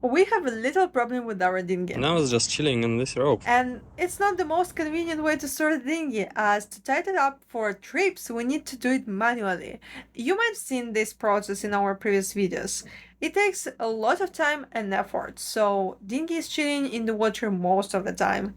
We have a little problem with our dinghy. Now it's just chilling on this rope. And it's not the most convenient way to store the dinghy, as to tighten it up for trips, we need to do it manually. You might have seen this process in our previous videos. It takes a lot of time and effort, so dinghy is chilling in the water most of the time.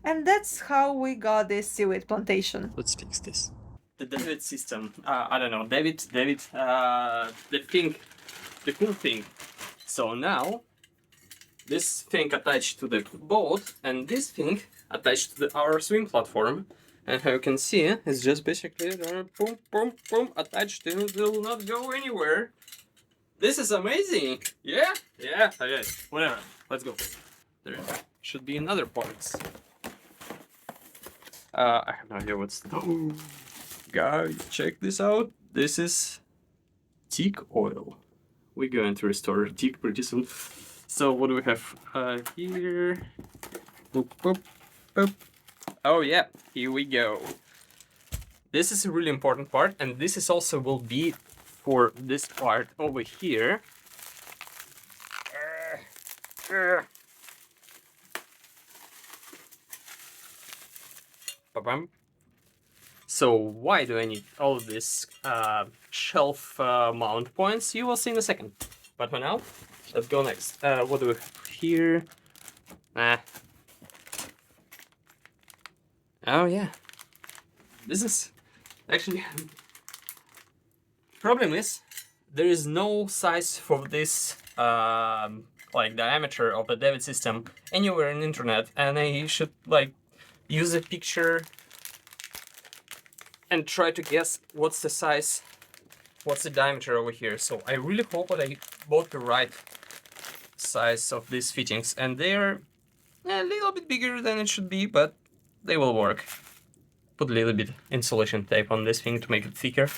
And that's how we got this seaweed plantation. Let's fix this. The David system. I don't know. David. The cool thing. So now, this thing attached to the boat, and this thing attached to our swing platform. And how you can see, it's just basically boom, boom, boom, attached, and it will not go anywhere. This is amazing. Yeah. Okay. Whatever. Let's go. There should be another parts. I have no idea what's. Oh, guys, check this out. This is teak oil. We're going to restore teak pretty soon. So what do we have here? Boop, boop, boop. Oh yeah, here we go. This is a really important part, and this is also will be for this part over here. Ba-bam. So why do I need all of this shelf mount points? You will see in a second. But for now, let's go next. What do we have here? Oh yeah. This is actually... Problem is, there is no size for this like diameter of the David system anywhere on the internet, and I should like use a picture and try to guess what's the size, what's the diameter over here. So I really hope that I bought the right size of these fittings, and they're a little bit bigger than it should be, but they will work. Put a little bit insulation tape on this thing to make it thicker.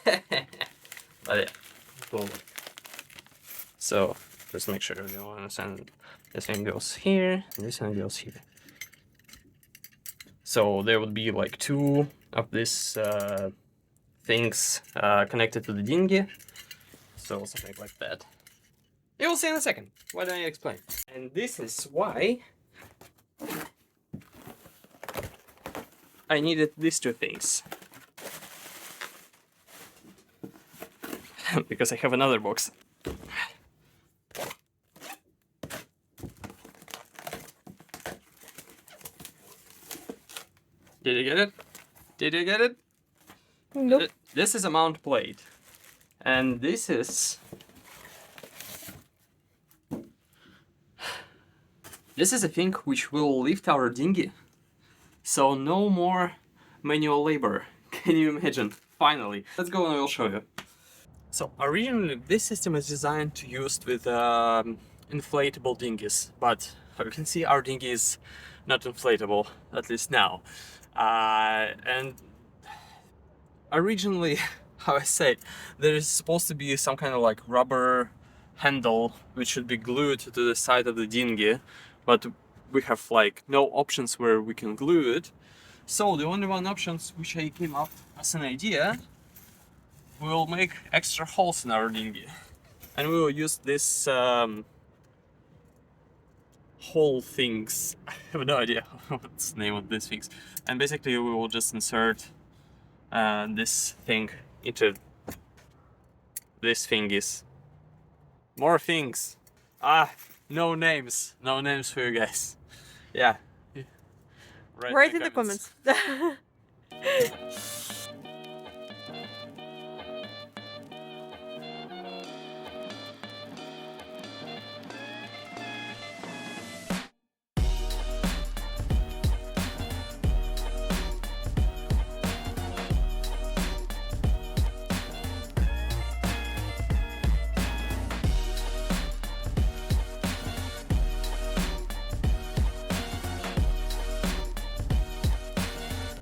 But yeah, it will work. So just make sure you understand. This one goes here, and this one goes here. So there would be like two of these things connected to the dinghy. So something like that. You will see in a second. Why don't I explain? And this is why I needed these two things. Because I have another box. Did you get it? Did you get it? Nope. This is a mount plate. And this is... This is a thing which will lift our dinghy. So no more manual labor. Can you imagine? Finally. Let's go and I will show you. So originally this system is designed to use with inflatable dinghies, but as you can see our dinghy is not inflatable, at least now. And originally, how I say, there is supposed to be some kind of like rubber handle which should be glued to the side of the dinghy, but we have like no options where we can glue it. So the only one options which I came up as an idea, we will make extra holes in our dinghy, and we will use this hole things. I have no idea what's the name of these things. And basically we will just insert this thing into this thingies. More things. No names. No names for you guys. Yeah. Write in the comments.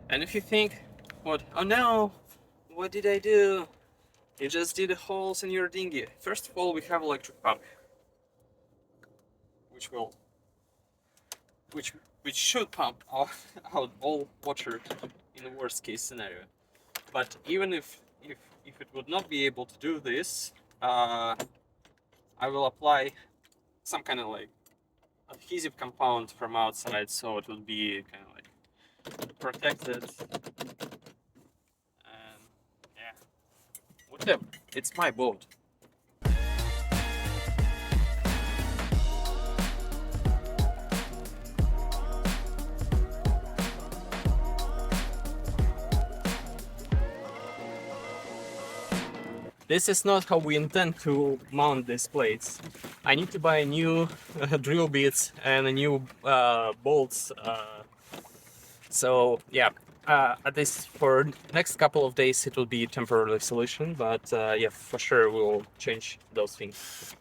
And if you think, what? Oh no! What did I do? You just did holes in your dinghy. First of all, we have electric pump, which should pump out all water in the worst case scenario. But even if it would not be able to do this, I will apply some kind of like adhesive compound from outside, so it will be kind of like protected. And yeah, whatever. It's my boat. This is not how we intend to mount these plates. I need to buy new drill bits and a new bolts. So yeah, at least for next couple of days it will be a temporary solution, but yeah, for sure we will change those things.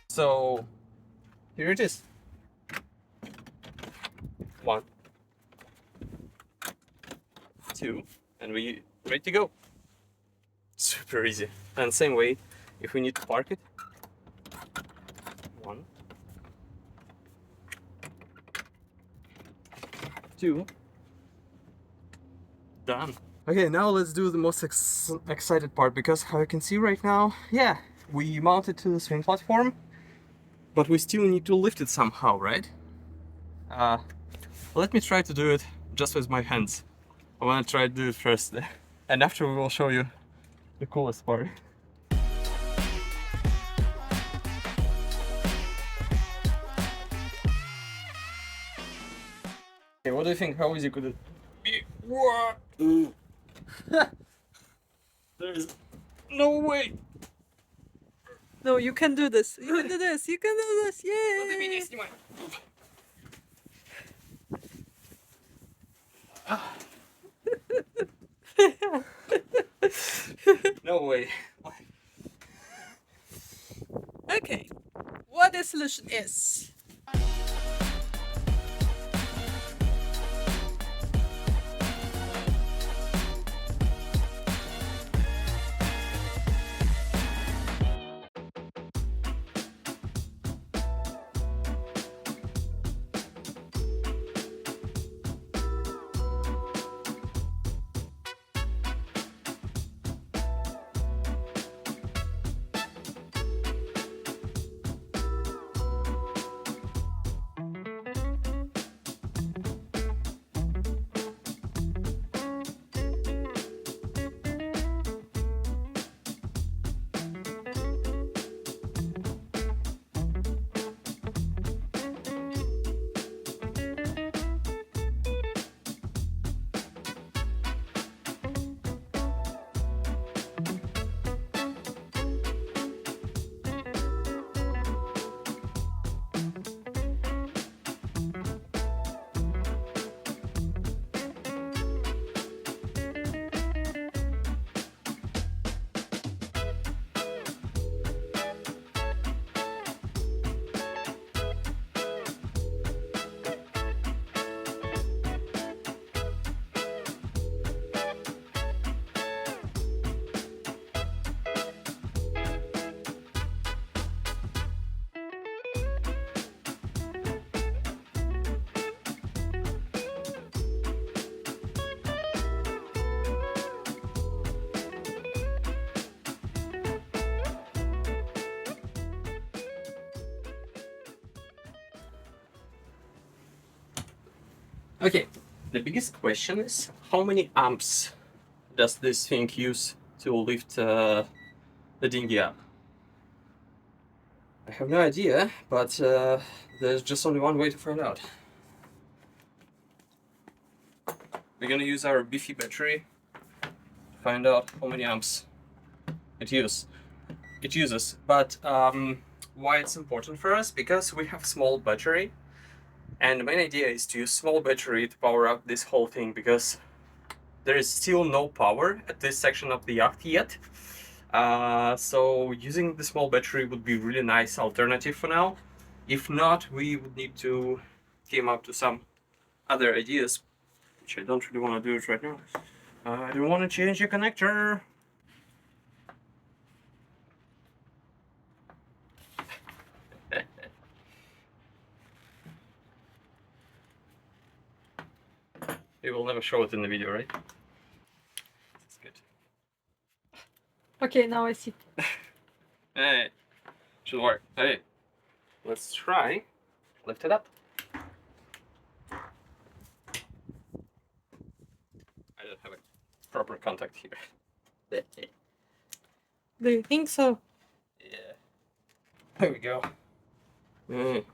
So here it is. One, two, and we ready to go. Super easy. And same way, if we need to park it, one, two, done. Okay, now let's do the most excited part, because how you can see right now, yeah, we mounted to the swing platform, but we still need to lift it somehow, right? Let me try to do it just with my hands. I want to try to do it first, and after we will show you the coolest part. Okay, what do you think? How easy could it be? What? There's no way. No, you can do this. You can do this. You can do this. Yay! No way. Okay. What the solution is? Okay, the biggest question is how many amps does this thing use to lift the dinghy up? I have no idea, but there's just only one way to find out. We're gonna use our beefy battery to find out how many amps it uses. But why it's important for us? Because we have small battery, and the main idea is to use small battery to power up this whole thing, because there is still no power at this section of the yacht yet. So using the small battery would be really nice alternative for now. If not, we would need to come up to some other ideas, which I don't really want to do it right now. I don't want to change the connector. You will never show it in the video, right? That's good. Okay, now I see. Hey, should work. Hey, let's try. Lift it up. I don't have a proper contact here. Do you think so? Yeah. There we go. Mm.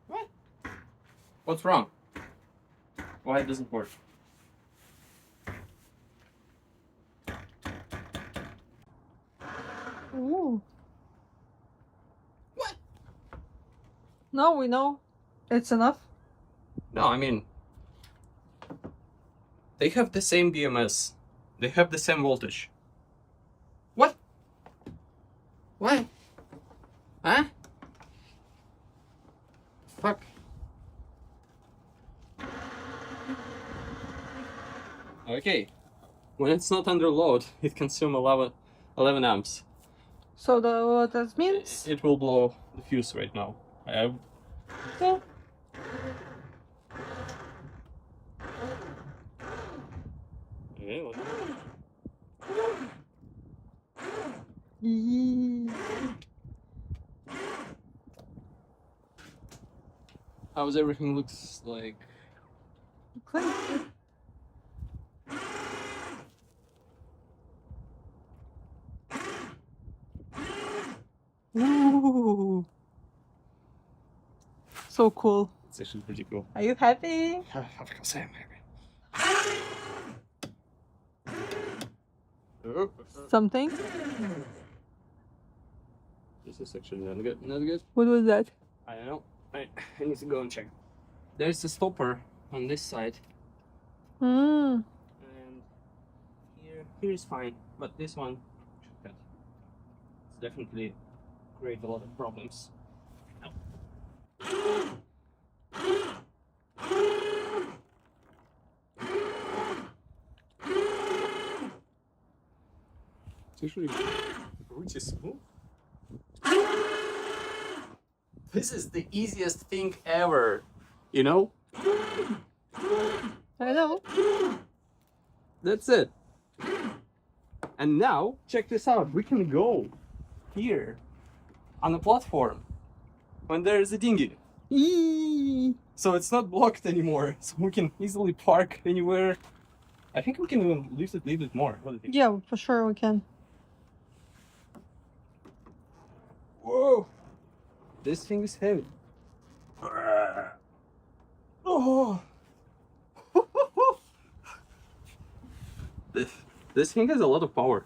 What? What's wrong? Why it doesn't work? Ooh. What? Now we know it's enough. No, I mean, they have the same BMS. They have the same voltage. What? What? Huh? Fuck. Okay. When it's not under load, it consumes 11 amps. So what that means? It will blow the fuse right now. Yeah. Yee. How's everything looks like? Okay. Ooh. So cool. It's actually pretty cool. Are you happy? Of course I am happy. Something? This is actually not good. Not good. What was that? I don't know. I need to go and check. There's a stopper on this side, Hmm. and here is fine, but this one should cut. It's definitely create a lot of problems. It's actually pretty smooth. This is the easiest thing ever, you know? I know. That's it. And now, check this out. We can go here on a platform when there is a dinghy. Eee. So it's not blocked anymore. So we can easily park anywhere. I think we can even lift it a little bit more. What do you think? Yeah, for sure we can. Whoa! This thing is heavy. Oh! This thing has a lot of power.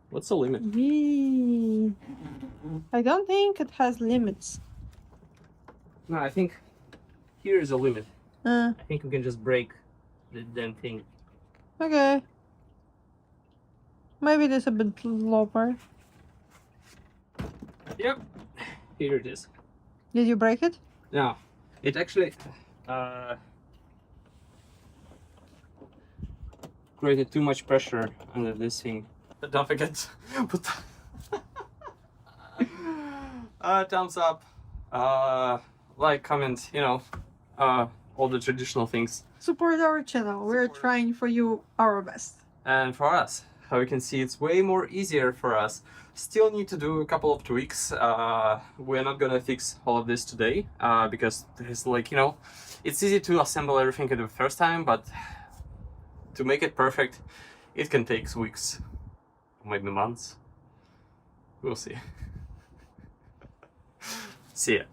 What's the limit? Yee. I don't think it has limits. No, I think here is a limit. Uh, I think we can just break the damn thing. okay. Maybe this a bit lower. Yep. Here it is. Did you break it? No, it actually created too much pressure under this thing. But don't forget, put thumbs up, like, comment, you know, all the traditional things. Support our channel. We're trying for you our best. And for us, how you can see, it's way more easier for us. Still need to do a couple of tweaks. We're not gonna fix all of this today because there's, like, you know, it's easy to assemble everything at the first time, but to make it perfect, it can take weeks, maybe months. We'll see. See ya.